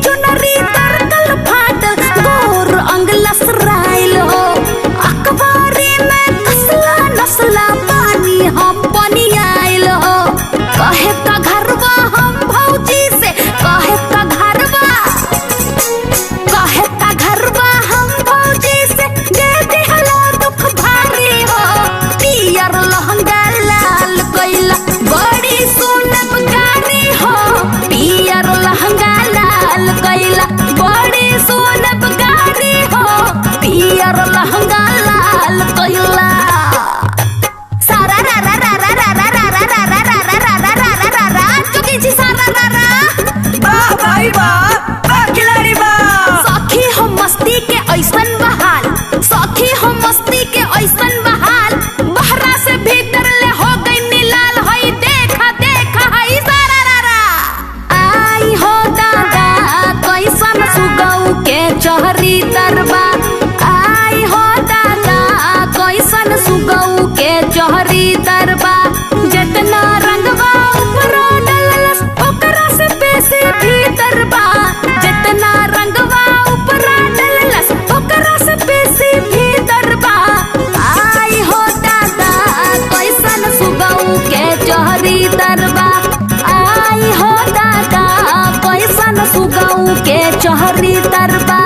चुनरी तरकल फाटल गोर अंग लसराइल हो अखबारी में कसला नसला पानी हम बनी आइल हो कहे का घरवा हम भौजी से कहे का घरवा हम भौजी से दे दिहला दुख भारी हो पियर लहंगा लाल कइला बड़ी सोनब गारी हो पियर लहंगा लाल कइला बड़ी सोनब गारी हो पियर लहंगा लाल कइला सारा रा रा रा रा रा रा रा रा रा रा रा रा रा रा रा रा रा चुकी जी सारा रा रा वाह भाई वाह खिलाड़ी वाह। सखी हो मस्ती के ऐसन बहाल सखी हो मस्ती के ऐसन बहाल बहरा से भीतर ले हो गई नीलाल हई देखा देखा हई सारा रा रा आई हो दादा कैसन सुगऊ के चहरी दरबा आई हो दादा कैसन सुगऊ के चहरी दरबा जितना रंगवा ऊपर डलस ओकरा से बेसी भीतर बा जितना रंगवा ऊपर डलस ओकरा से बेसी भीतर बा आई हो दादा कैसन सुगऊ के चहरी दरबा आई हो दादा कैसन सुगऊ के चहरी दरबा।